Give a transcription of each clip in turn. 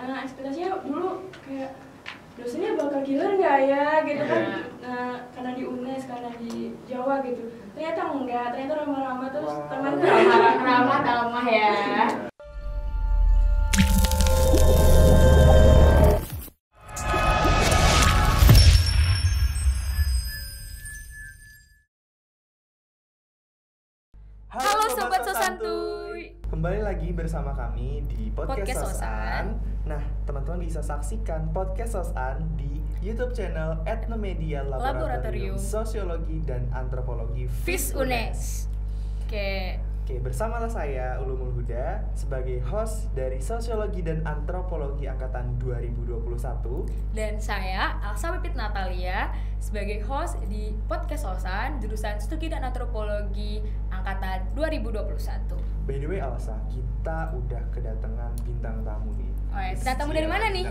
ekspektasinya dulu kayak dosennya bakal killer nggak ya gitu kan, karena di UNES, karena di Jawa gitu. Ternyata enggak, ternyata ramah-ramah, terus teman ramah ya. Halo Sobat Sosantuy. Kembali lagi bersama kami di Podcast Sosan. Nah, teman-teman bisa saksikan Podcast Sosan di YouTube channel Etnomedia Laboratorium Sosiologi dan Antropologi FIS UNES. Oke, bersamalah saya Ulumul Huda sebagai host dari Sosiologi dan Antropologi angkatan 2021. Dan saya Alsa Pipit Natalia sebagai host di Podcast Sosan jurusan Studi dan Antropologi angkatan 2021. By the way Alsa, kita udah kedatangan bintang tamu nih. Bintang tamu dari mana nih?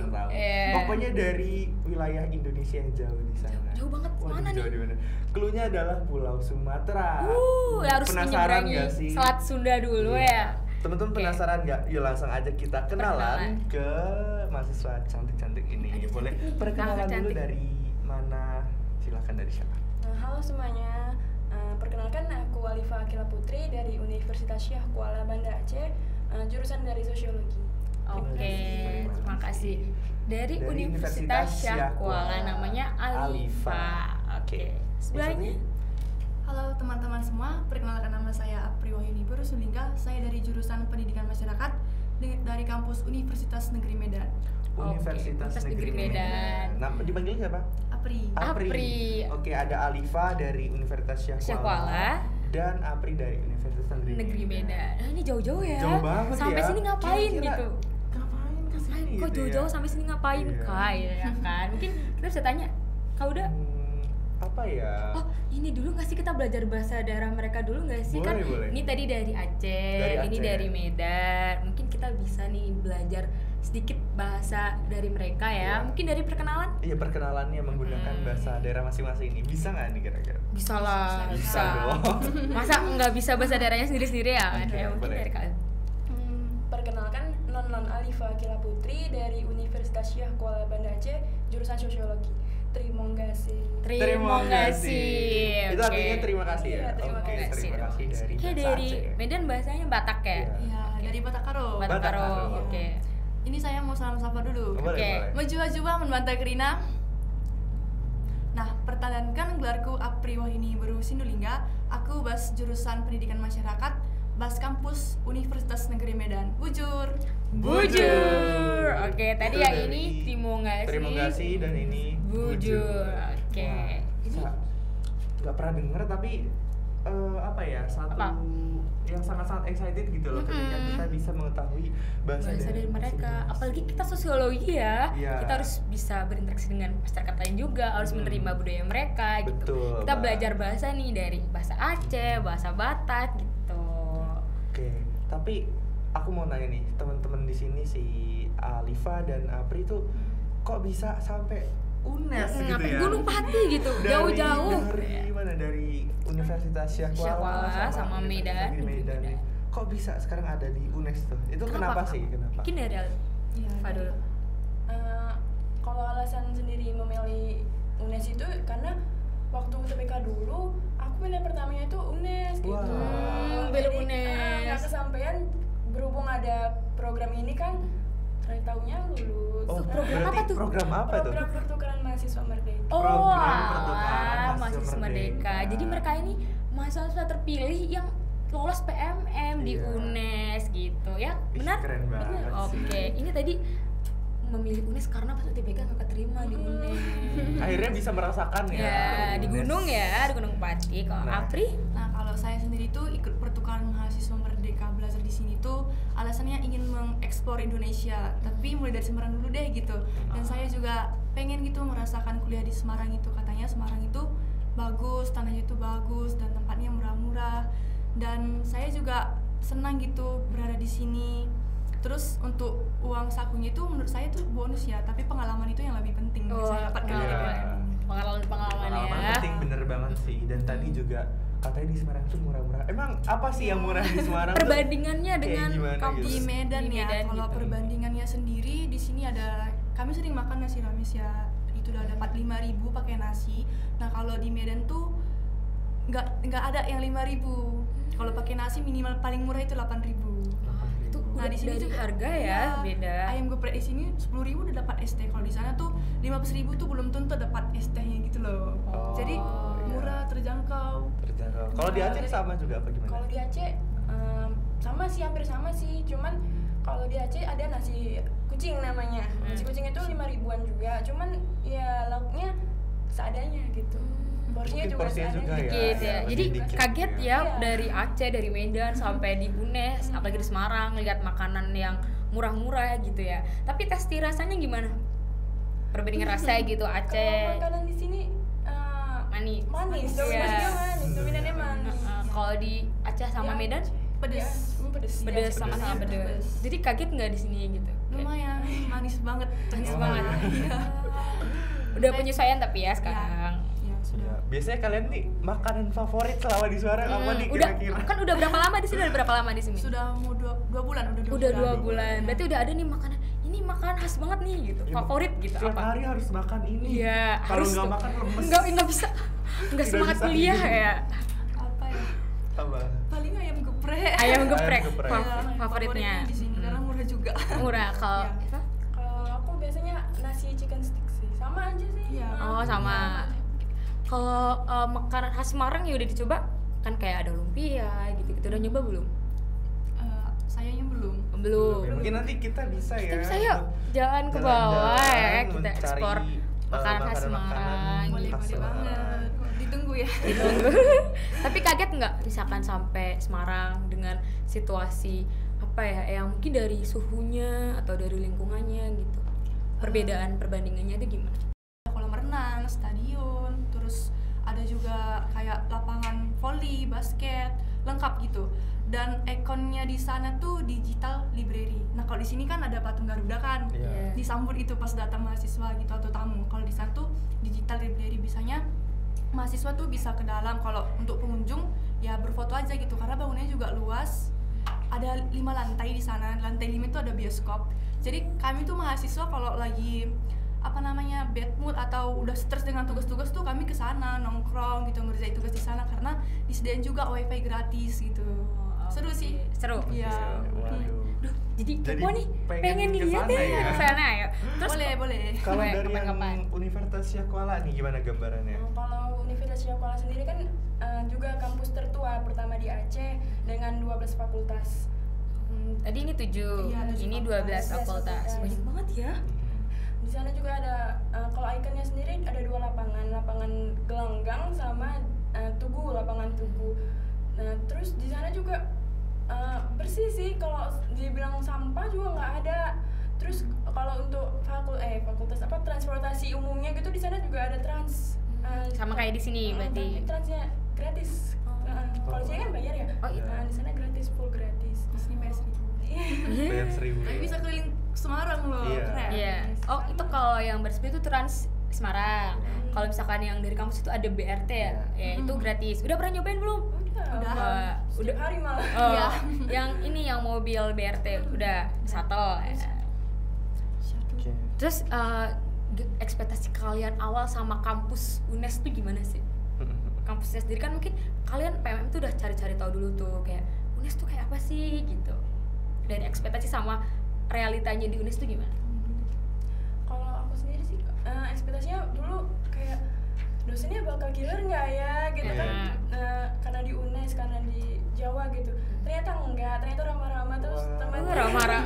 Pokoknya dari wilayah Indonesia yang jauh di sana. Jauh banget. Mana nih? Cluenya adalah Pulau Sumatera. Harus menyeberangi Selat Sunda dulu ya. Teman-teman penasaran nggak? Yuk langsung aja kita kenalan ke mahasiswa cantik-cantik ini. Boleh perkenalan dulu dari mana? Silakan dari siapa? Halo semuanya, perkenalkan aku Alifa Akila Putri dari Universitas Syah Kuala Banda Aceh, jurusan dari Sosiologi. Oke, terima kasih. Dari Universitas Syah Kuala, namanya Alifa. Oke. Sebelahnya. Halo teman-teman semua, perkenalkan nama saya Apri Wahyuni Sulingga. Saya dari jurusan Pendidikan Masyarakat dari kampus Universitas Negeri Medan. Universitas Negeri Medan. Nama dipanggil siapa? Apri. Oke, ada Alifa dari Universitas Syah Kuala dan Apri dari Universitas Negeri Medan. Nah, ini jauh-jauh ya. Jauh banget sampai ya. sini ngapain Kira-kira gitu? Ngapain kesini? Kok jauh-jauh sampai sini ngapain? Ya kan. Mungkin kita bisa tanya, Kau udah apa ya? Oh, ini dulu nggak sih kita belajar bahasa daerah mereka dulu nggak sih? Boleh. Ini tadi dari Aceh, ini dari Medan. Mungkin kita bisa nih belajar sedikit bahasa dari mereka ya. Mungkin dari perkenalan? Iya, perkenalannya menggunakan bahasa daerah masing-masing ini. Bisa nggak nih kira-kira? Bisa lah, bisa dong. Masa nggak bisa bahasa daerahnya sendiri-sendiri ya? Okay, mungkin dari kalian. Perkenalkan, Non Alifa Akila Putri dari Universitas Syah Kuala Banda Aceh, jurusan Sosiologi. Terima kasih. Itu artinya terima kasih ya. Terima kasih dari Medan bahasanya Batak ya? Iya, dari Batakaro. Oke. Ini saya mau salam sapa dulu. Oke. Menjua-jua menbantai kerina. Nah, pertanyakan gelarku Apri Wahyuni Sinulingga. Aku bas jurusan Pendidikan Masyarakat, bas kampus Universitas Negeri Medan. Bujur. Oke, tadi yang ini terima kasih dan ini bujur. Oke. Ini nggak pernah denger tapi yang sangat-sangat excited gitu loh ketika kita bisa mengetahui bahasa dari mereka. Apalagi kita sosiologi ya. Kita harus bisa berinteraksi dengan masyarakat lain juga, harus menerima budaya mereka gitu. Betul, kita belajar bahasa nih dari bahasa Aceh, bahasa Batak gitu. Oke, tapi aku mau nanya nih, teman-teman di sini si Alifa dan Apri tuh kok bisa sampai UNES gitu ya? Gunung Pati gitu, jauh-jauh. Dari mana? Dari Universitas Syah Kuala sama Medan. Kok bisa sekarang ada di UNES tuh? Itu kenapa sih? Mungkin dari Alifa dulu. Kalau alasan sendiri memilih UNES itu karena waktu UTBK dulu aku pilihan pertamanya itu UNES gitu. Jadi nggak kesampaian berhubung ada program ini kan. Saya tahunya lulus. Program apa tuh? Program pertukaran mahasiswa merdeka. Mahasiswa merdeka. Jadi mereka ini mahasiswa terpilih yang lolos PMM di UNES gitu ya. Benar? Keren banget. Oke, ini tadi memilih UNES karena pas UTBK nggak keterima di UNES. Akhirnya bisa merasakan ya. Di gunung ya, di Gunung Pati. Kalau Apri? Nah, kalau saya sendiri tuh ikut pertukaran mahasiswa merdeka belajar di sini tuh alasannya ingin mengeksplor Indonesia, tapi mulai dari Semarang dulu deh gitu. Dan saya juga pengen gitu merasakan kuliah di Semarang itu. Katanya Semarang itu bagus, tanahnya itu bagus dan tempatnya murah-murah. Dan saya juga senang gitu berada di sini. Terus untuk uang sakunya itu menurut saya tuh bonus ya, tapi pengalaman itu yang lebih penting saya dapatkan dari PMM. Pengalaman ya. Penting bener banget sih. Dan tadi juga katanya di Semarang tuh murah-murah. Emang apa sih yang murah di Semarang? tuh? Perbandingannya Kayak dengan gimana kampus gitu? Di Medan Di ya, Medan kalau gitu. perbandingannya sendiri di sini ada, kami sering makan nasi rames ya, itu udah dapat 5.000 pakai nasi. Nah kalau di Medan tuh nggak ada yang 5.000. Kalau pakai nasi minimal paling murah itu 8.000. Itu Nah di sini dari juga harga ya iya, beda. Ayam geprek di sini 10.000 udah dapat es teh. Kalau di sana tuh 15.000 tuh belum tentu dapat es tehnya gitu loh. Oh, Jadi iya. murah, terjangkau. Terjangkau. Kalau di Aceh Jadi- sama juga apa gimana? Kalau di Aceh sama sih, hampir sama sih, cuman kalau di Aceh ada nasi kucing namanya. Nasi kucing itu 5.000-an juga, cuman ya lauknya seadanya gitu. Porsinya Mungkin juga porsinya juga seadanya. ya. Dikit ya. lebih Jadi dikit kaget ya. ya Iya. dari Aceh, dari Medan sampai di UNES, apalagi di Semarang lihat makanan yang murah-murah gitu ya. Tapi testi rasanya gimana? Perbandingan rasa gitu Kalau Aceh makanan di sini manis. manis, Iya. dominannya manis, dominannya manis. Kalau di Aceh sama Ya, Medan Pedes. pedes. pedes, Ya, sama-sama pedes. pedes. Jadi kaget nggak di sini gitu? Kayak, Lumayan, manis banget. Manis Oh, banget. Iya. Udah penyesuaian tapi ya sekarang. Ya, Ya, sudah. biasanya kalian nih makanan favorit selama di Semarang apa nih Udah kira-kira? kan udah berapa lama di sini? Udah berapa lama di sini? Sudah mau dua bulan, Udah 2 bulan. bulan. Ya. Berarti udah ada nih makanan. Ini makanan khas banget nih gitu. Iya, Favorit gitu Tiap apa? hari harus makan ini. Iya, Kalau harus nggak tuh. makan lemes. Enggak bisa. Enggak Tidak semangat bisa kuliah hidup. ya. Apa ya? Apa? Paling ayam geprek. Ayam geprek, geprek. Ya, favoritnya. di sini karena murah juga. Murah kalau Iya. Eva? Kalau aku biasanya nasi chicken stick sih, sama aja sih. Iya. Oh, sama. Kalau makanan khas Semarang ya udah dicoba kan kayak ada lumpia gitu-gitu. Udah nyoba belum? Sayangnya belum. Belum. Ya, mungkin nanti kita bisa ya. Kita bisa yuk untuk jalan ke bawah ya, jalan-jalan, kita mencari, ekspor makanan khas makanan-makanan Semarang Boleh, gitu. boleh banget. Ditunggu ya. Ditunggu. Tapi kaget nggak misalkan sampai Semarang dengan situasi apa ya yang mungkin dari suhunya atau dari lingkungannya gitu. Perbedaan perbandingannya itu gimana? Kolam renang, stadion, terus ada juga kayak lapangan volley, basket, lengkap gitu. Dan ikonnya di sana tuh digital library. Nah kalau di sini kan ada patung Garuda kan, Iya. disambut itu pas datang mahasiswa gitu atau tamu. Kalau di sana tuh digital library, bisanya mahasiswa tuh bisa ke dalam. Kalau untuk pengunjung ya berfoto aja gitu karena bangunannya juga luas. Ada 5 lantai di sana, lantai 5 itu ada bioskop. Jadi kami tuh mahasiswa kalau lagi apa namanya bad mood atau udah stres dengan tugas-tugas tuh kami ke sana nongkrong gitu ngerjain tugas di sana karena disediain juga wifi gratis gitu. Seru sih. Seru. Iya. Waduh. Duh, jadi Jadi kepo nih, pengen ke lihat sana ya ya? ke sana ya. Terus Boleh. Kalau Boleh, dari kapan-kapan. yang Universitas Syakuala nih gimana gambarannya? Kalau Universitas Syakuala sendiri kan juga kampus tertua pertama di Aceh dengan 12 fakultas. tadi ini 7, Iya, 7 ini 12 fakultas. fakultas. Banyak banget ya. Di sana juga ada kalau ikonnya sendiri ada 2 lapangan gelanggang sama tugu, lapangan tugu. Nah, terus di sana juga bersih sih, kalau dibilang sampah juga nggak ada. Terus kalau untuk fakultas apa transportasi umumnya gitu di sana juga ada trans. Sama kayak di sini berarti. Transnya gratis. Kalau di sini kan bayar ya. Oh, iya. Di sana gratis, full gratis. Di sini bayar 1.000. Bayar 1.000. Tapi bisa keliling Semarang loh. Iya. Keren. Iya. Oh, itu kalau yang bersepeda itu Trans Semarang. Kalau misalkan yang dari kampus itu ada BRT ya, ya itu gratis. Udah pernah nyobain belum? Udah. Wah, Setiap hari malah. Oh, Iya. yang ini yang mobil BRT udah shuttle. Ya. Oke. Terus ekspektasi kalian awal sama kampus UNES tuh gimana sih? Kampusnya sendiri kan mungkin kalian PMM tuh udah cari-cari tahu dulu tuh kayak UNES tuh kayak apa sih gitu. Dari ekspektasi sama realitanya di UNES tuh gimana? Kalau aku sendiri sih ekspektasinya dulu kayak dosennya bakal killer nggak ya gitu kan. Karena di UNES, karena di Jawa gitu. Ternyata enggak, ternyata ramah-ramah terus Wah. teman-teman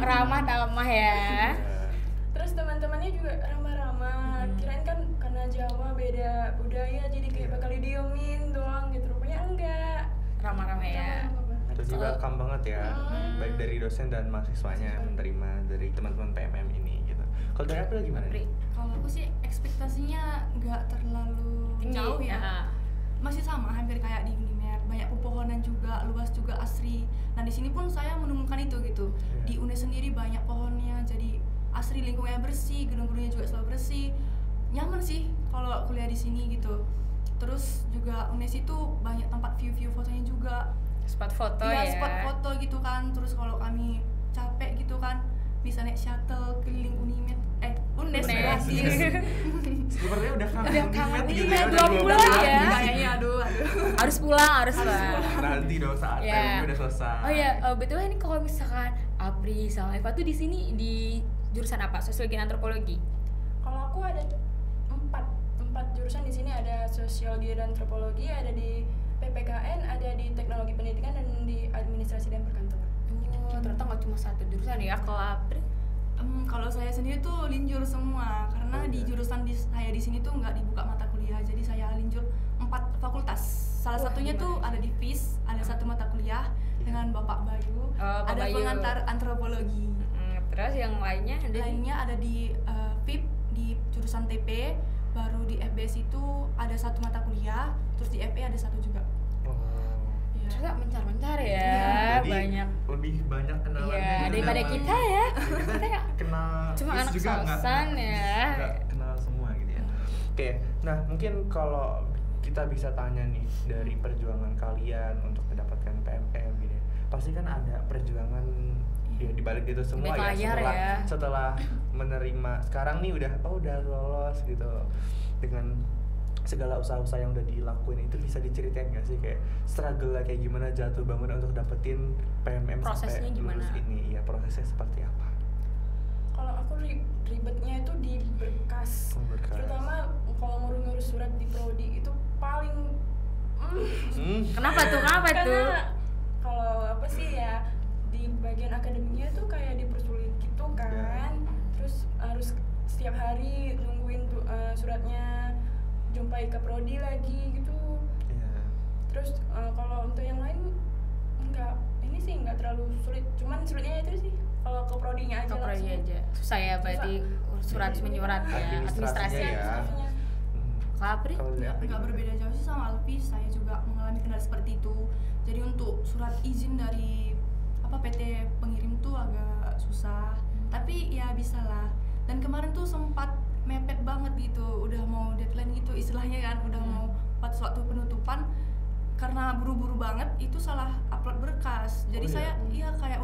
Ramah ya. terus teman-temannya juga ramah-ramah. Kirain kan karena Jawa beda budaya jadi kayak bakal didiemin doang gitu. Rupanya enggak. Ramah-ramah ya. Ramah-ramah banget. Jadi welcome banget ya, Hmm. baik dari dosen dan mahasiswanya menerima dari teman-teman PMM ini gitu. Kalau dari April gimana? Pri. Kalau aku sih ekspektasinya nggak terlalu Tinggi jauh ya. Ah. Masih sama hampir kayak di Unimer, banyak pepohonan juga, luas juga, asri. Nah di sini pun saya menemukan itu gitu. Iya. Di UNES sendiri banyak pohonnya, jadi asri, lingkungannya bersih, gedung-gedungnya juga selalu bersih. Nyaman sih kalau kuliah di sini gitu. Terus juga UNES itu banyak tempat view fotonya juga. Spot foto Iya, ya. spot foto gitu kan. Terus kalau kami capek gitu kan bisa naik shuttle keliling UNES gratis. Sepertinya udah kangen Udah kangen Unimed gitu Unimed, ya, 2 bulan ya. Kayaknya aduh. Harus pulang. Nanti dong saat Ya. PMM udah selesai. Oh ya, betul ini kalau misalkan Apri sama Eva tuh di sini di jurusan apa? Sosiologi dan antropologi. Kalau aku ada empat jurusan di sini, ada sosiologi dan antropologi, ada di PPKN, ada di teknologi pendidikan, dan di administrasi dan perkantoran. Oh, ternyata nggak cuma satu jurusan ya. Kalau Apri? Kalau saya sendiri tuh linjur semua karena Oh, di iya. jurusan saya di sini tuh nggak dibuka mata kuliah, jadi saya linjur 4 fakultas. Salah Wah, satunya tuh gimana? ada di FIS, ada satu mata kuliah dengan Bapak Bayu, Pak ada Bayu. pengantar antropologi. Terus yang lainnya ada di Lainnya ada di FIP di jurusan TP, baru di FBS itu ada satu mata kuliah, terus di FE ada satu juga. Oh. Iya. ternyata mencar-mencar ya, Jadi banyak. lebih banyak kenalan Iya, daripada kita ya. Kita ya kenal cuma terus anak juga sosan ya. nggak kenal semua gitu ya. Oke, nah mungkin kalau kita bisa tanya nih dari perjuangan kalian untuk mendapatkan PMM gitu ya. Pasti kan ada perjuangan ya di balik itu semua Di balik ya, layar ya. setelah menerima sekarang nih udah lolos gitu dengan segala usaha-usaha yang udah dilakuin. Itu bisa diceritain gak sih kayak struggle kayak gimana jatuh bangun untuk dapetin PMM Prosesnya sampai gimana? lulus ini? Ya prosesnya seperti apa? Kalau aku ribetnya itu di berkas, Oh, berkas. terutama kalau ngurus surat di prodi itu paling Kenapa tuh? Kenapa tuh? karena kalau apa sih ya, di bagian akademiknya tuh kayak dipersulit gitu kan. Terus harus setiap hari nungguin tuh suratnya, jumpai ke prodi lagi gitu. Iya. Terus kalau untuk yang lain enggak terlalu sulit, cuman sulitnya itu sih kalau ke prodinya aja Ke prodi langsung. aja. Susah ya berarti surat menyurat ya, administrasi. Administrasinya ya. Administrasinya. Kalau Apri? Kalau dari Apri Nggak gimana? berbeda jauh sih sama Alfi, saya juga mengalami kendala seperti itu. Jadi untuk surat izin dari PT pengirim tuh agak susah, tapi ya bisa lah. Dan kemarin tuh sempat mepet banget gitu, udah mau deadline gitu istilahnya kan, udah mau pas waktu penutupan, karena buru-buru banget itu salah upload berkas. Jadi Oh, iya? saya kayak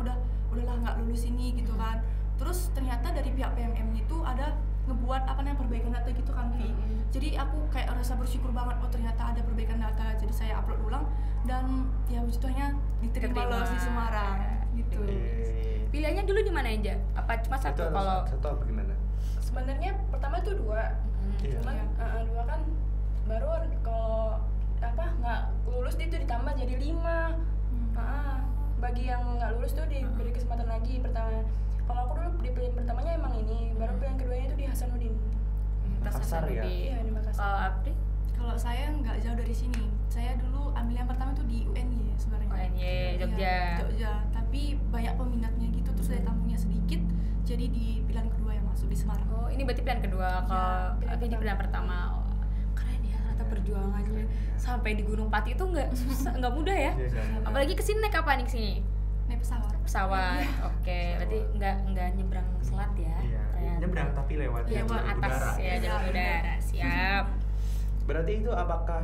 udahlah nggak lulus ini gitu kan. Terus ternyata dari pihak PMM itu ada ngebuat perbaikan data gitu kan, Vi. Jadi aku kayak rasa bersyukur banget, oh ternyata ada perbaikan data. Jadi saya upload ulang dan ya puji Tuhannya diterima loh di Semarang gitu. Pilihannya dulu di mana aja? Apa cuma satu? Kalau satu apa gimana? Sebenarnya pertama tuh 2, Iya. cuman 2 kan baru kalau nggak lulus itu ditambah jadi 5. Bagi yang nggak lulus tuh diberi kesempatan lagi pertama. Kalau aku dulu di pilihan pertamanya emang ini, baru pilihan keduanya itu di Hasanuddin. Makassar ya? Iya, di Makassar. Kalau Apri? Kalau saya nggak jauh dari sini. Saya dulu ambil yang pertama tuh di UNY sebenarnya. UNY, Jogja. Iya, Jogja. Tapi banyak peminatnya gitu, terus daya tampungnya sedikit. Jadi di pilihan kedua yang masuk di Semarang. Oh, ini berarti pilihan kedua. Kalau pilihan Apri di pertama. pilihan pertama. Oh, keren ya ternyata perjuangannya sampai di Gunung Pati itu nggak susah, nggak mudah ya. Iya, kan? Apalagi kesini naik apa nih kesini? Naik pesawat. Pesawat. Oke, berarti nggak nyebrang selat ya. Iya. Ternyata. Nyebrang tapi lewat Iya, jalur atas udara. ya, jalur Iya. udara. Siap. Berarti itu apakah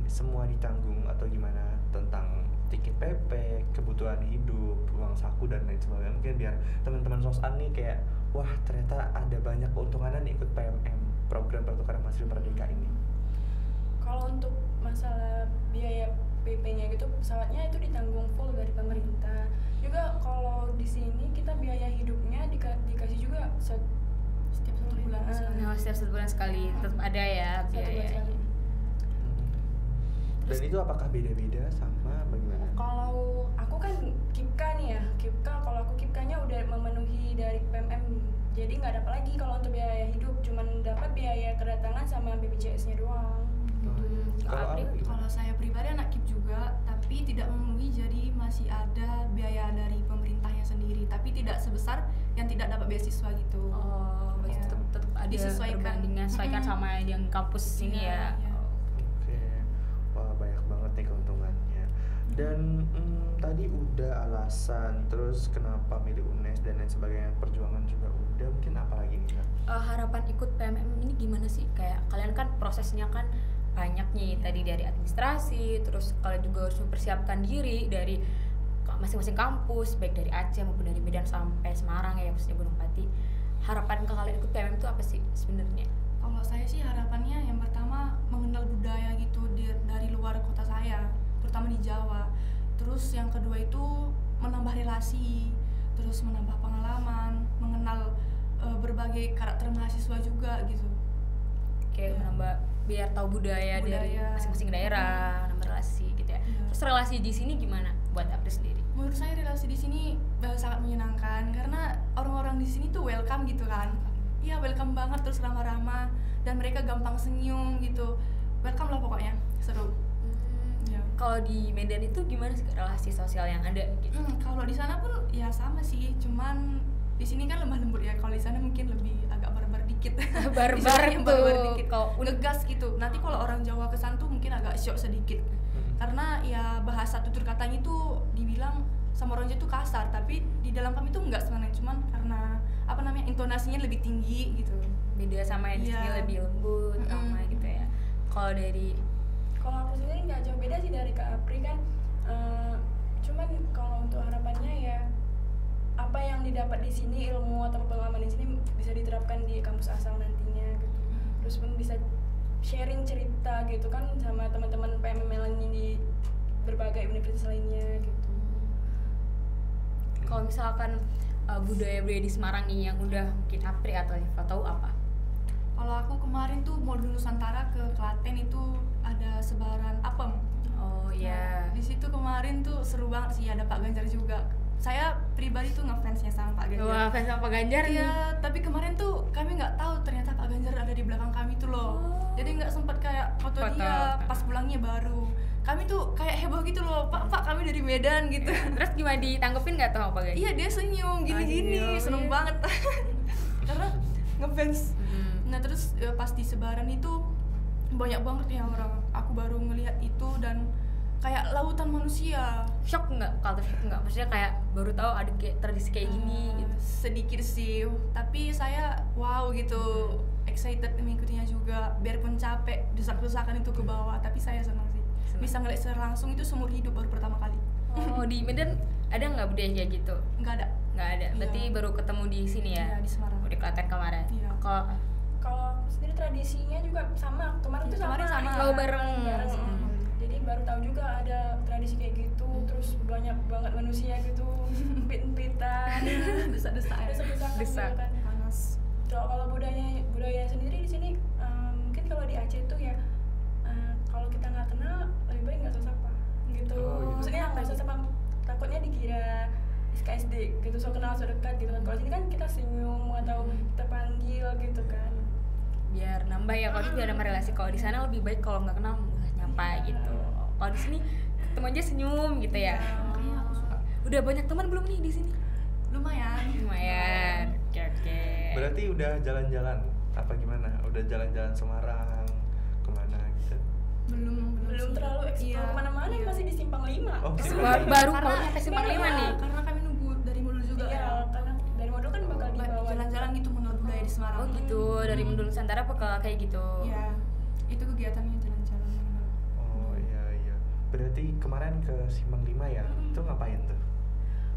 semua ditanggung atau gimana tentang tiket PP, kebutuhan hidup, uang saku dan lain sebagainya? Mungkin biar teman-teman sosan nih kayak wah ternyata ada banyak keuntungan ikut PMM, program pertukaran mahasiswa merdeka ini. Kalau untuk masalah biaya PP-nya gitu, pesawatnya itu ditanggung full dari pemerintah. Juga kalau di sini kita biaya hidupnya dikasih juga Setiap 1 bulan sekali. Nah, setiap 1 bulan sekali tetap ada ya 1 bulan biaya. sekali. Dan itu apakah beda-beda sama bagaimana? Kalau aku kan KIPKA nih ya, kalau aku KIPKA-nya udah memenuhi dari PMM, jadi nggak dapat lagi kalau untuk biaya hidup, cuman dapat biaya kedatangan sama BPJS-nya doang. Kalau Apri? Apri gimana? Kalau saya pribadi anak KIP juga, tapi tidak memenuhi, jadi masih ada biaya dari pemerintahnya sendiri, tapi tidak sebesar yang tidak dapat beasiswa gitu. Oh, berarti Iya. tetap ada Disesuaikan. perbandingan sesuaikan Mm-mm. sama yang kampus ini ya. Iya, iya. Oke, wah banyak banget nih keuntungannya. Dan tadi udah alasan, terus kenapa milih UNES dan lain sebagainya, perjuangan juga udah. Mungkin apa lagi nih Kak? Harapan ikut PMM ini gimana sih? Kayak kalian kan prosesnya kan banyak nih, tadi dari administrasi, terus kalian juga harus mempersiapkan diri dari masing-masing kampus, baik dari Aceh maupun dari Medan sampai Semarang ya, khususnya Gunung Pati. Harapan ke kalian ikut PMM itu apa sih sebenarnya? Kalau saya sih harapannya yang pertama mengenal budaya gitu dari luar kota saya, terutama di Jawa. Terus yang kedua itu menambah relasi, terus menambah pengalaman, mengenal berbagai karakter mahasiswa juga gitu. Kayak menambah biar tahu budaya dari masing-masing daerah, nambah relasi gitu ya. Terus relasi di sini gimana buat April sendiri? Menurut saya relasi di sini sangat menyenangkan karena orang-orang di sini tuh welcome gitu kan. Iya, welcome banget, terus ramah-ramah dan mereka gampang senyum gitu. Welcome lah pokoknya, seru. Ya. Kalau di Medan itu gimana sih relasi sosial yang ada gitu? Kalau di sana pun ya sama sih, cuman di sini kan lemah lembut ya. Kalau di sana mungkin lebih agak barbar dikit. Barbar dikit. Kalau ngegas gitu. Nanti kalau orang Jawa kesan tuh mungkin agak shock sedikit. Karena ya bahasa tutur katanya tuh dibilang sama orang Jawa tuh kasar, tapi di dalam kami tuh enggak sebenarnya, cuman karena apa namanya intonasinya lebih tinggi gitu. Beda sama yang di sini lebih lembut, ramah gitu ya. Kalau aku sendiri nggak jauh beda sih dari Kak Apri kan. Cuman kalau untuk harapannya ya apa yang didapat di sini, ilmu atau pengalaman di sini bisa diterapkan di kampus asal nantinya gitu. Terus pun bisa sharing cerita gitu kan sama teman-teman PMM lainnya di berbagai universitas lainnya gitu. Kalau misalkan budaya-budaya di Semarang nih yang udah mungkin Apri atau Liva tahu apa? Kalau aku kemarin tuh modul Nusantara ke Klaten itu ada sebaran apem. Oh iya. Nah, di situ kemarin tuh seru banget sih, ada Pak Ganjar juga. Saya pribadi tuh ngefansnya sama Pak Ganjar. Wah, fans sama Pak Ganjar nih. Iya, tapi kemarin tuh kami nggak tahu ternyata Pak Ganjar ada di belakang kami tuh loh. Jadi nggak sempat kayak foto dia, pas pulangnya baru. Kami tuh kayak heboh gitu loh, Pak kami dari Medan gitu. Terus gimana ditanggepin nggak tuh Pak Ganjar? Iya, dia senyum gini-gini, seneng banget. Karena ngefans. Nah terus pas di sebaran itu banyak banget ya orang. Aku baru ngelihat itu dan kayak lautan manusia. Shock nggak? Kalau shock nggak? Maksudnya kayak baru tahu ada kayak tradisi kayak gini gitu. Sedikit sih, tapi saya wow gitu, excited mengikutinya juga. Biarpun capek, desak-desakan itu ke bawah, tapi saya senang sih. Bisa ngeliat secara langsung itu seumur hidup baru pertama kali. Oh, di Medan ada nggak budaya kayak gitu? Nggak ada. Nggak ada. Berarti baru ketemu di sini ya? Iya, di Semarang. Di Klaten kemarin. Iya. Kalau aku sendiri tradisinya juga sama. Kemarin tuh kemarin sama. Oh, bareng. Jadi baru tahu juga ada tradisi kayak gitu. Terus banyak banget manusia gitu, empit-empitan, desak-desakan gitu kan. Panas. Kalau budaya sendiri di sini mungkin kalau di Aceh tuh ya kalau kita nggak kenal lebih baik nggak usah sapa gitu. Maksudnya nggak usah sapa, takutnya dikira SKSD gitu, so kenal so dekat gitu kan. Kalau sini kan kita senyum atau kita panggil gitu kan, biar nambah ya. Kalau biar nambah relasi. Kalau di sana lebih baik kalau nggak kenal nyapa gitu. Kalau di sini ketemu aja senyum gitu ya. Makanya aku suka. Udah banyak teman belum nih di sini? Lumayan. Oke. Berarti udah jalan-jalan apa gimana? Udah jalan-jalan Semarang kemana gitu? belum terlalu eksplor kemana-mana, masih di Simpang 5. Oh, baru sampai Simpang 5 nih. Karena kami nunggu dari modul juga. Iya, karena dari modul kan bakal dibawa jalan-jalan gitu mengenal budaya di Semarang. Oh gitu, dari modul Nusantara kayak gitu. Iya. Itu kegiatannya jalan-jalan mengenal. Oh iya. Berarti kemarin ke Simpang 5 ya? Itu ngapain tuh?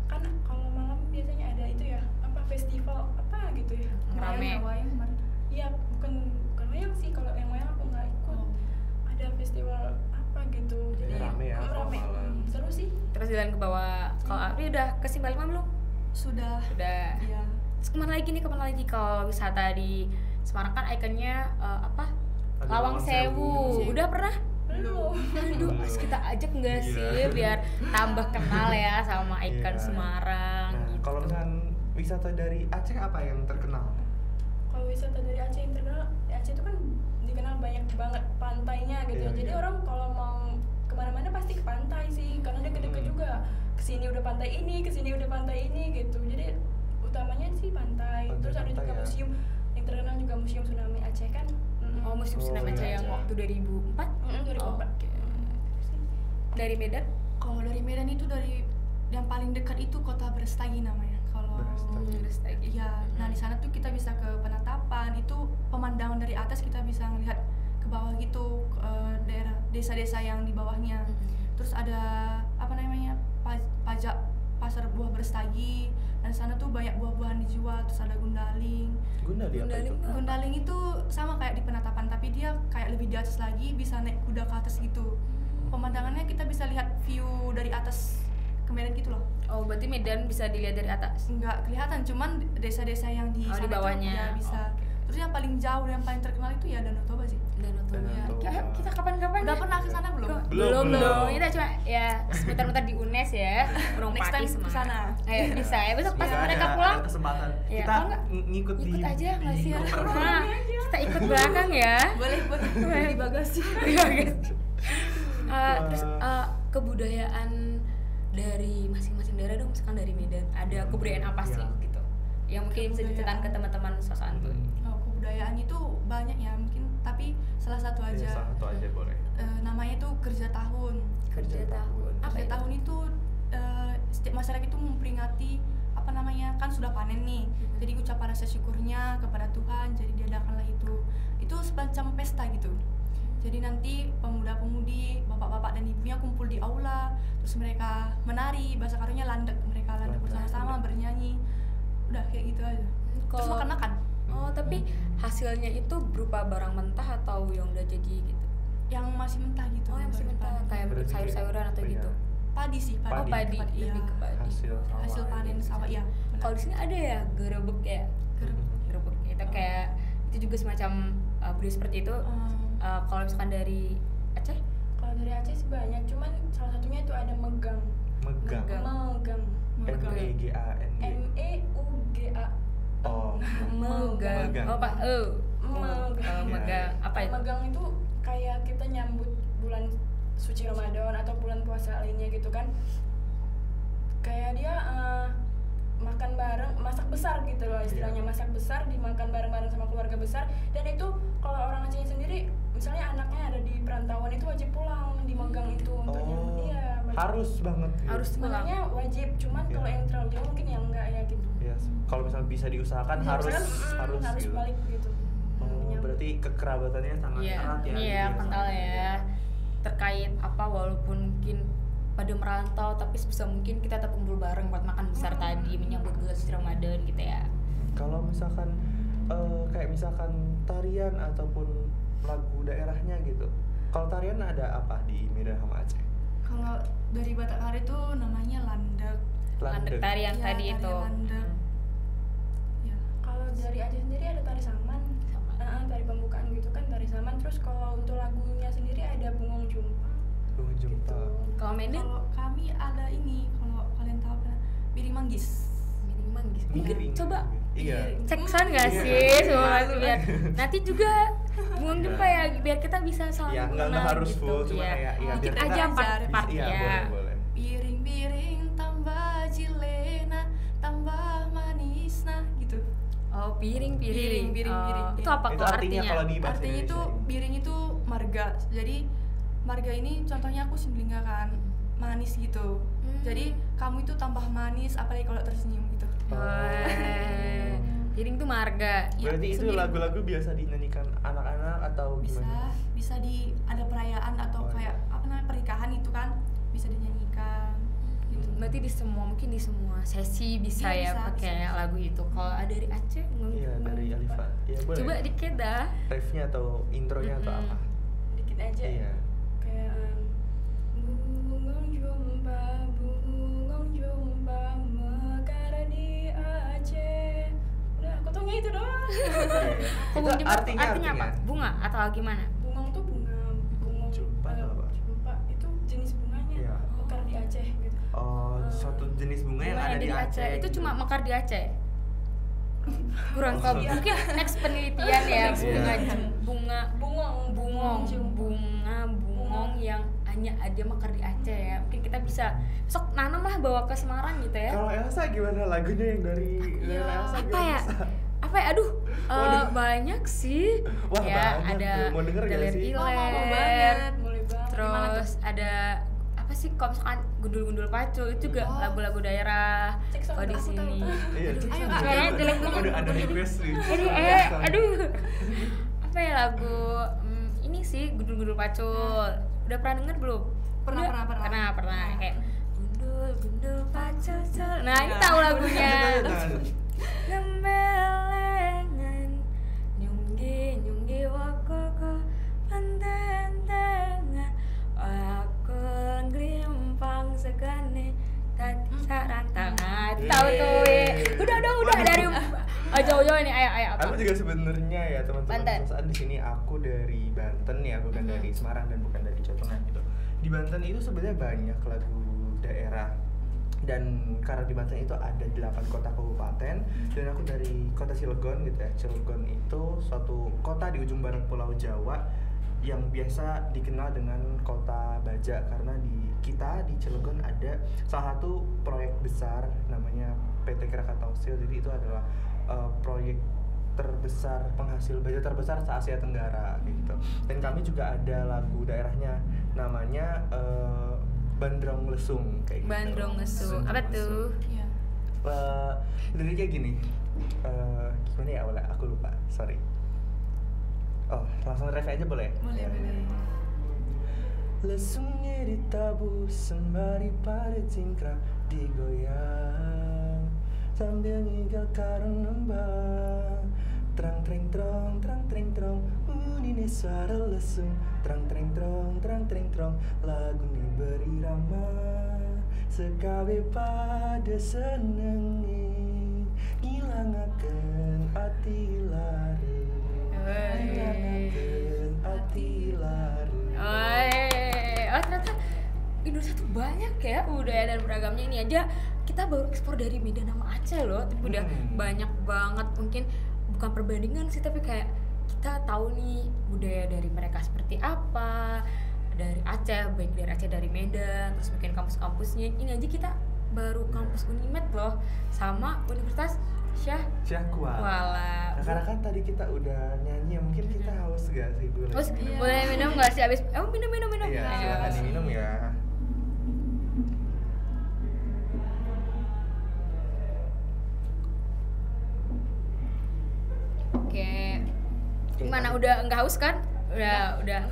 Kan kalau malam biasanya ada itu ya, apa festival apa gitu ya. Rame. Wayang kemarin. Iya, bukan wayang sih, kalau yang wayang aku nggak ikut. Ada festival apa gitu. Jadi rame ya, rame. malam. Seru sih. Terus jalan ke bawah. Kalau Apri udah ke Simpang 5 belum? Sudah. Iya. Terus kemana lagi kalau wisata di Semarang kan ikonnya apa? Ada Lawang Sewu. Udah pernah? Belum. Aduh, harus kita ajak nggak sih biar tambah kenal ya sama ikon Semarang. Nah, gitu. kalau dengan wisata dari Aceh apa yang terkenal? Kalau wisata dari Aceh yang terkenal, Aceh itu kan dikenal banyak banget pantainya gitu ya. Jadi orang kalau mau kemana-mana pasti ke pantai sih, karena deket-deket juga. Kesini udah pantai ini, kesini udah pantai ini gitu. Jadi utamanya sih pantai. Terus ada juga museum yang terkenal juga, Museum Tsunami Aceh kan. Oh, Museum Tsunami Aceh yang waktu 2004? 2004. Oke. Dari Medan? Kalau dari Medan itu dari yang paling dekat itu Kota Brastagi namanya. Kalau Brastagi. iya, nah di sana tuh kita bisa ke penatapan, itu pemandangan dari atas kita bisa melihat ke bawah gitu, daerah desa-desa yang di bawahnya. Terus ada apa namanya, pajak pasar buah Brastagi, dan sana tuh banyak buah-buahan dijual. Terus ada Gundaling. Gundaling apa itu? Gundaling itu sama kayak di Penatapan, tapi dia kayak lebih di atas lagi, bisa naik kuda ke atas gitu. Pemandangannya kita bisa lihat view dari atas ke Medan gitu loh. Oh, berarti Medan bisa dilihat dari atas? Nggak kelihatan, cuman desa-desa yang di Oh, sana di bawahnya. tuh ya bisa. Oh, okay. Terus yang paling jauh dan yang paling terkenal itu ya Danau Toba sih. Danau Toba. Danau Toba. Kita kapan-kapan Udah ya? pernah ke sana belum? Belum. Kita cuma ya sebentar-bentar di UNES ya. Gunung Next Pati time Semarang. kesana. Ayo bisa ya, besok pas Jika mereka ada pulang kesempatan Ya, kita kalau nggak, ngikut di ikut aja nggak sih? koper. Nah, kita ikut belakang ya. Boleh di bagasi. Iya, guys. Wah. Terus kebudayaan dari masing-masing daerah dong, misalkan dari Medan ada kebudayaan apa sih Iya. gitu yang mungkin bisa diceritain ke teman-teman sosokan tuh? Oh, kebudayaan itu banyak ya mungkin, tapi salah satu Ya, aja. salah satu aja boleh. Namanya itu kerja tahun. Kerja tahun apa Kerja itu? tahun itu setiap masyarakat itu memperingati apa namanya, kan sudah panen nih. Jadi ucapan rasa syukurnya kepada Tuhan, jadi diadakanlah itu. Itu semacam pesta gitu. Jadi nanti pemuda-pemudi, bapak-bapak dan ibunya kumpul di aula, terus mereka menari, bahasa karunya landek, mereka landek bersama-sama bernyanyi. Udah kayak gitu aja. Terus makan-makan. Oh, tapi hasilnya itu berupa barang mentah atau yang udah jadi gitu? Yang masih mentah gitu. Oh, yang masih baru mentah panen. kayak Berarti sayur-sayuran atau iya. gitu? Padi sih, Padi. Oh, padi, iya. lebih ke padi. Hasil panen sawah ya. benar. Kalau di sini ada ya gerebek ya, gerebek itu kayak itu juga semacam budaya seperti itu. Kalau misalkan dari Aceh, Kalau dari Aceh sih banyak, cuman salah satunya itu ada megang. Megang. Megang. MEGAN. MEUGA. Oh. megang. Megang. Oh, Pak. Megang. Megang. Apa itu? Megang itu kayak kita nyambut bulan suci Ramadan atau bulan puasa lainnya gitu kan. Kayak dia makan bareng, masak besar gitu loh istilahnya, masak besar, dimakan bareng-bareng sama keluarga besar. Dan itu kalau orang Aceh sendiri, misalnya anaknya ada di perantauan itu wajib pulang di Megang itu untuk iya, wajib. Harus banget. Gitu. Harus pulang. Sebenarnya wajib, cuman Iya. kalau yang terlalu jauh mungkin ya enggak ya gitu. Yes. Kalau misalnya bisa diusahakan Bisa harus misalkan, harus gitu. balik gitu. Oh, Menyambut. berarti kekerabatannya sangat Iya, erat ya. iya gitu kental sama- ya. Terkait apa walaupun mungkin pada merantau tapi sebisa mungkin kita tetap kumpul bareng buat makan besar tadi menyambut bulan suci Ramadan gitu ya. Kalau misalkan kayak misalkan tarian ataupun lagu daerahnya gitu. Kalau tarian ada apa di Medan sama Aceh? Kalau dari Batakari itu namanya landek. Landek tari yang Iya, tadi tari itu. landek. Ya. Kalau dari Aceh sendiri ada tari saman, tari pembukaan gitu kan, tari saman. Terus kalau untuk lagunya sendiri ada bungong jumpa. Bungong Jumpa. Kalau Medan Kalau kami ada ini, kalau kalian tahu kan, Biring Manggis. Miring manggis. Mungkin Miring. coba Iya. cek sound nggak Iya. sih semua biar nanti juga bungong jumpa ya biar kita bisa saling Ya, nggak mengenal harus gitu. full, cuma Iya. kayak ya, dikit biar kita aja bisa- part Iya, ya. boleh. Biring-biring tambah jilena, tambah manisna gitu. Oh, piring. Piring, Oh, itu apa Itu kok artinya kalau di bahasa Artinya itu Indonesia? biring itu marga. Jadi marga ini contohnya aku Simbelinga kan, manis gitu. Jadi kamu itu tambah manis apalagi kalau tersenyum gitu. Wah, piring tuh marga. Iya, Berarti itu sendiri. lagu-lagu biasa dinyanyikan anak-anak atau gimana? Bisa di ada perayaan atau Oh, iya. kayak apa namanya pernikahan itu kan bisa dinyanyikan gitu. Berarti di semua mungkin di semua sesi bisa Iya, ya bisa, pakai lagu itu. Kalau ada dari Aceh Iya, dari Alifa. Iya, boleh. Coba dikit dah. Refnya atau intronya atau apa? Dikit aja. Iya. Kayak bungong jumpa mekar di Aceh. Udah, aku taunya itu doang. Kok Itu bungong jumpa artinya apa? Bunga atau gimana? Bungong tuh bunga, bungong Jumpa tuh apa? Jumpa itu jenis bunganya. Iya. Mekar di Aceh gitu. Oh, suatu jenis bunga yang Bunga ada yang di Aceh. Itu gitu. cuma mekar di Aceh. Kurang tahu. Mungkin next penelitian ya bunga Bungong, bungong yang hanya ada mekar di Aceh ya. Mungkin kita bisa sok nanam lah bawa ke Semarang gitu ya. Kalau Elsa gimana lagunya yang dari Elsa apa gimana, ya? Elsa? Apa ya? Aduh, Waduh. banyak sih. Wah, ya, banyak ada tuh. Mau denger gak Delir sih? Iler, Mau banget. boleh banget. terus ada apa sih kalau misalkan gundul-gundul pacu itu juga Oh. lagu-lagu daerah Cek sound, kalau di aku tahu. sini. Iya, Aduh, ayo, kayaknya jelek banget. Udah ada request nih. Aduh, aduh. Apa ya lagu ini sih gundul-gundul pacul. Udah pernah denger belum? Pernah. Kayak gundul pacul. Nah, ini tahu lagunya. Gembelengan nyunggi wakoko pantentengan aku glimpang segane tadi sarantangan. Tahu tuh ya. Udah dari jauh-jauh ini ayo apa? Aku juga sebenarnya ya teman-teman Banten. saat di sini aku dari Banten ya, bukan dari Semarang dan bukan dari Jawa Tengah gitu. Di Banten itu sebenarnya banyak lagu daerah, dan karena di Banten itu ada 8 kota kabupaten dan aku dari kota Cilegon gitu ya. Cilegon itu suatu kota di ujung barat Pulau Jawa yang biasa dikenal dengan kota baja, karena di Cilegon ada salah satu proyek besar namanya PT Krakatausil. Jadi itu adalah proyek terbesar, penghasil baja terbesar se Asia Tenggara gitu. Dan kami juga ada lagu daerahnya namanya Bandrong Lesung kayak gitu. Bandrong Lesung. Apa tuh? Iya. Liriknya gini. Gimana ya awalnya? Aku lupa. Sorry. Oh, langsung ref aja boleh? Boleh. Lesungnya ditabuh sembari pada cingkrang digoyang sambil ngigau karung nembang. Trang treng trong ini suara lesung. Trang treng trong lagu ini berirama sekabe pada senengi ngilangaken ati lare ngilangaken ati lare. Oh ternyata Indonesia tuh banyak ya budaya dan beragamnya. Ini aja kita baru ekspor dari Medan sama Aceh loh, tapi udah banyak banget. Mungkin bukan perbandingan sih, tapi kayak kita tahu nih budaya dari mereka seperti apa, dari Aceh, baik dari Aceh, dari Medan, terus mungkin kampus-kampusnya. Ini aja kita baru kampus Unimed loh, sama Universitas Syah Kuala. Nah, karena kan tadi kita udah nyanyi, mungkin kita haus gak sih boleh? Terus Iya. boleh minum nggak sih abis? Minum. Iya, silakan diminum ya. Oke. Gimana, udah nggak haus kan? Udah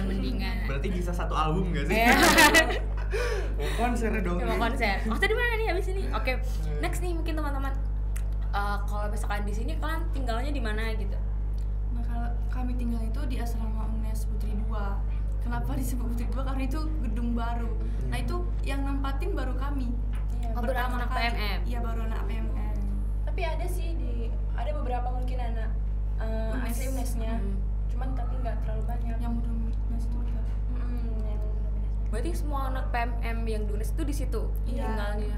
mendingan. Berarti bisa satu album gak sih? Iya. Mau konser dong. Mau konser. Oh tadi mana nih abis ini? Oke. Next nih mungkin teman-teman. Kalau misalkan di sini kalian tinggalnya di mana gitu? Nah, kalau kami tinggal itu di asrama UNES Putri 2. Kenapa disebut Putri 2? Karena itu gedung baru. Nah, itu yang nempatin baru kami. Iya, Oh, baru Pertama anak kali. PMM. Iya, baru anak PMM. tapi ada sih ada beberapa mungkin anak asli UNES-nya, cuman tapi nggak terlalu banyak. Yang udah UNES itu udah. Yang UNES-nya. Berarti semua anak PMM yang di UNES itu di situ Iya. tinggalnya.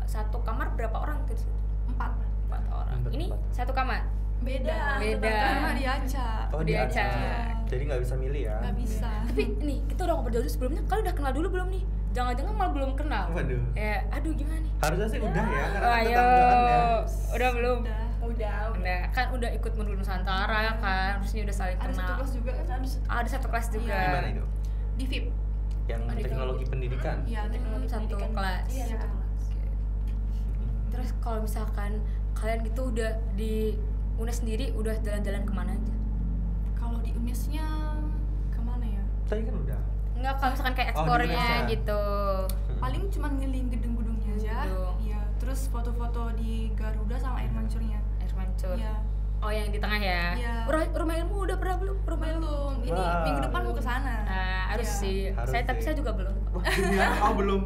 Satu kamar berapa orang tuh di situ? 4. 4 orang. Ini satu kamar. Beda. Karena di Aceh. Oh, Di di Aceh. Aceh. Jadi nggak bisa milih ya? Nggak bisa. Tapi nih kita udah ngobrol dulu sebelumnya. Kalian udah kenal dulu belum nih? Jangan-jangan malah belum kenal. Waduh. Ya, aduh gimana nih? Harusnya sih udah ya, karena Oh, ayo. tetanggaan ya. Udah belum? Udah. Udah. Kan udah ikut Menurut Nusantara kan, harusnya udah saling Ada satu kenal. kelas juga kan? Ada satu kelas juga. Iya. Di mana itu? Di VIP. Yang Oh, di teknologi pendidikan. Iya, teknologi Satu pendidikan. kelas. Iya, satu kelas. Terus kalau misalkan kalian gitu udah di UNES sendiri udah jalan-jalan kemana aja? Kalau di UNES-nya kemana ya? Tadi kan udah. Enggak, kalau misalkan kayak Oh, di eksplornya Indonesia. gitu. Paling cuma ngeliling gedung-gedungnya aja. Gedung. Iya, terus foto-foto di Garuda sama air mancurnya. Air mancur. Iya. Oh, yang di tengah ya? Iya. Rumah ilmu udah pernah belum? Rumah ilmu? Belum. Ini Wah. minggu depan mau ke sana. Nah, harus Iya. sih. Harus Tapi sih. saya juga belum. Wah, beneran? Oh, belum.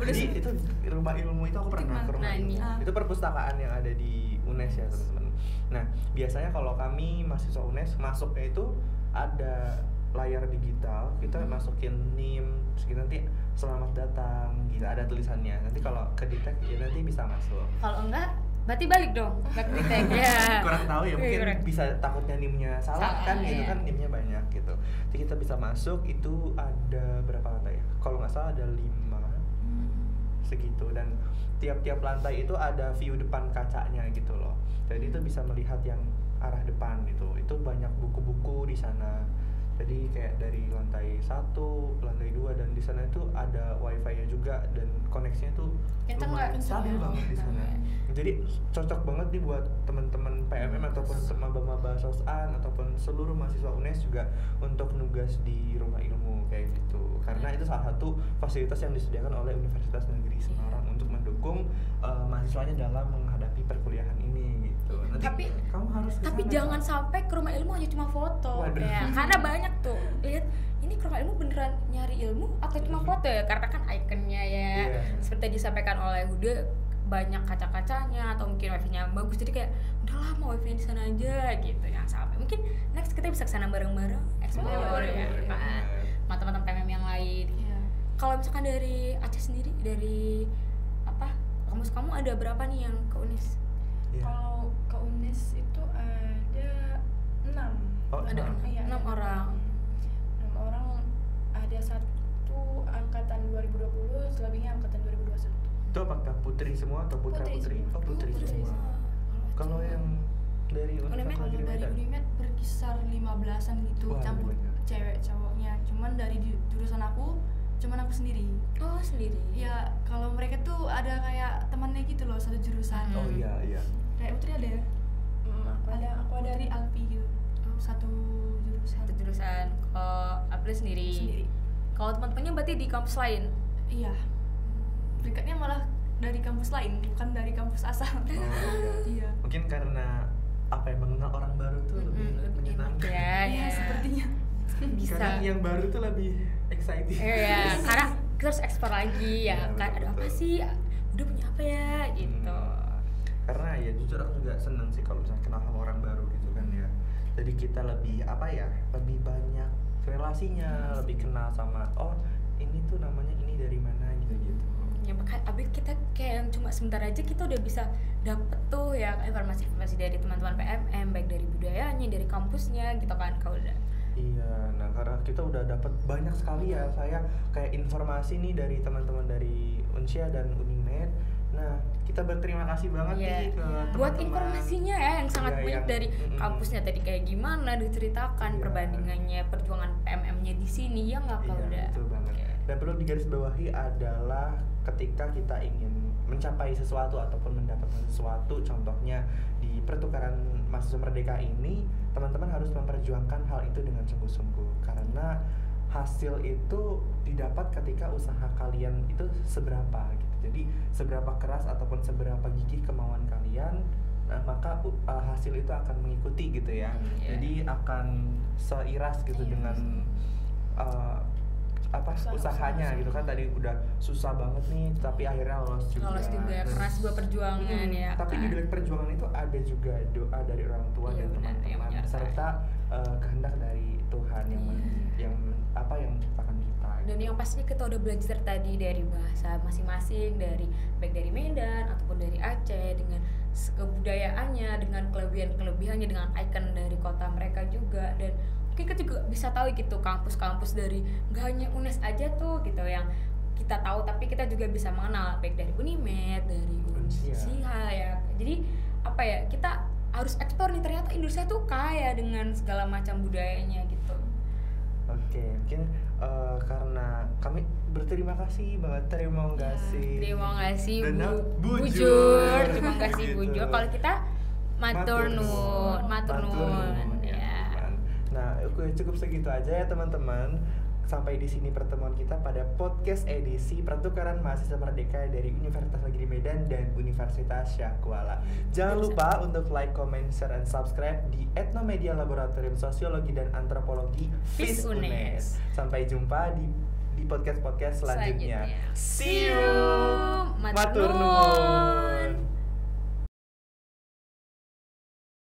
Jadi itu rumah ilmu itu aku pernah ke rumah Nah, ilmu. ini. Itu perpustakaan yang ada di UNES ya teman-teman. Nah, biasanya kalau kami mahasiswa UNES masuknya itu ada layar digital, kita masukin NIM, terus kita nanti selamat datang, gitu ada tulisannya. Nanti kalau kedetek ya nanti bisa masuk. Kalau enggak, berarti balik dong. Enggak ketik ya. Kurang tahu ya, mungkin Kurang. bisa takutnya NIM-nya salah kan gitu iya. kan, NIM-nya banyak gitu. Jadi kita bisa masuk, itu ada berapa lantai ya? Kalau nggak salah ada 5 segitu, dan tiap-tiap lantai itu ada view depan kacanya gitu loh. Jadi itu bisa melihat yang arah depan gitu. Itu banyak buku-buku di sana. Jadi kayak dari lantai 1, lantai 2 dan di sana itu ada wifi-nya juga dan koneksinya tuh Kenceng lumayan nggak? stabil Kenceng. banget di sana. Oke. Jadi cocok banget nih buat teman-teman PMM ataupun maba-maba sosan ataupun seluruh mahasiswa UNES juga untuk nugas di rumah ilmu kayak gitu. Karena itu salah satu fasilitas yang disediakan oleh Universitas Negeri Semarang untuk mendukung mahasiswanya dalam menghadapi perkuliahan ini gitu. Nanti Tapi- kamu harus kesana, Tapi Kak. jangan sampai ke rumah ilmu hanya cuma foto. Waduh. Ya, karena banyak tuh. Lihat, ini ke rumah ilmu beneran nyari ilmu atau cuma foto ya? Karena kan ikonnya ya. Iya. Seperti disampaikan oleh Huda, banyak kaca-kacanya atau mungkin wifi-nya bagus. Jadi kayak udahlah mau wifi di sana aja gitu. Yang sampai mungkin next kita bisa kesana bareng-bareng explore Boleh, ya boleh. kan. Sama teman-teman PMM yang lain. Iya. Kalau misalkan dari Aceh sendiri, dari apa? Kampus kamu ada berapa nih yang ke UNES? Iya. Kalau ke UNES itu ada 6. Oh, Ada enam. Iya, 6 ada orang. 6 orang, ada satu angkatan 2020, selebihnya angkatan 2021. Itu apakah putri semua atau putra Putri putri? semua. Oh putri Putri semua. semua. Kalau yang dari Unimed? Universitas Kalau Negeri dari Medan. Unimed berkisar 15-an gitu, Wah, campur banyak. cewek cowoknya. Cuman dari jurusan aku, cuman aku sendiri. Oh, sendiri. Ya kalau mereka tuh ada kayak temannya gitu loh, satu jurusan. Oh iya iya. Kayak Putri ada ya? Aku ada Putri Alpi gitu, satu jurusan. Satu jurusan. Kalau April sendiri. Sendiri. Kalau teman-temannya berarti di kampus lain. Iya. Dekatnya malah dari kampus lain, bukan dari kampus asal. Oh, iya. Iya. Mungkin karena apa ya, mengenal orang baru tuh lebih Lebih menyenangkan. Ya, Iya, ya. sepertinya. Bisa. Karena yang baru tuh lebih exciting. Ya, karena kita harus ekspor lagi ya. Iya, Kan ada apa betul. sih? Udah punya apa ya gitu. Karena ya jujur aku juga seneng sih kalau misalnya kenal sama orang baru gitu kan ya. Jadi kita lebih apa ya, lebih banyak relasinya, lebih kenal sama oh ini tuh namanya ini dari mana gitu-gitu. Ya makanya abis kita kayak yang cuma sebentar aja kita udah bisa dapet tuh ya informasi-informasi dari teman-teman PMM, baik dari budayanya, dari kampusnya gitu kan kalau udah. Iya, nah karena kita udah dapat banyak sekali ya saya kayak informasi nih dari teman-teman dari Unsia dan Unimed. Nah, kita berterima kasih banget Iya. nih ke teman-teman. Buat informasinya ya yang sangat Iya, banyak yang- dari kampusnya tadi kayak gimana diceritakan Iya. perbandingannya perjuangan PMM-nya di sini ya nggak kalau Iya, udah. betul banget. Oke. Dan perlu digarisbawahi adalah ketika kita ingin mencapai sesuatu ataupun mendapatkan sesuatu, contohnya di pertukaran mahasiswa merdeka ini, teman-teman harus memperjuangkan hal itu dengan sungguh-sungguh karena hasil itu didapat ketika usaha kalian itu seberapa gitu. Jadi seberapa keras ataupun seberapa gigih kemauan kalian, nah, maka hasil itu akan mengikuti gitu ya. Iya. Jadi akan seiras gitu Iya. dengan usahanya Usaha. gitu kan. Tadi udah susah banget nih tapi akhirnya lolos juga. Lolos juga Dan- keras sebuah perjuangan ya. tapi di kan? balik perjuangan itu ada juga doa dari orang tua Iya, dan benar, yang teman-teman menyertai. serta kehendak dari Tuhan yang yang menciptakan kita. Dan yang pastinya kita udah belajar tadi dari bahasa masing-masing, dari baik dari Medan ataupun dari Aceh dengan kebudayaannya, dengan kelebihan-kelebihannya, dengan ikon dari kota mereka juga. Dan mungkin kita juga bisa tahu gitu kampus-kampus dari nggak hanya UNES aja tuh gitu yang kita tahu, tapi kita juga bisa mengenal baik dari Unimed, dari Unsia. Unsia ya. Jadi apa ya, kita harus eksplor nih, ternyata Indonesia tuh kaya dengan segala macam budayanya gitu. Oke, mungkin karena kami berterima kasih banget, terima kasih. Terima kasih Dan bujur, terima kasih Gitu. bujur. Kalau kita matur nuwun, matur nuwun ya, ya. teman. Nah, oke, cukup segitu aja ya teman-teman. Sampai di sini pertemuan kita pada podcast edisi Pertukaran Mahasiswa Merdeka dari Universitas Negeri Medan dan Universitas Syahkuala. Jangan lupa untuk like, comment, share, and subscribe di Etnomedia Laboratorium Sosiologi dan Antropologi FIS FIS UNES. Sampai jumpa di podcast-podcast selanjutnya. Selanjutnya. See you. Matur Matur nuwun. nuwun.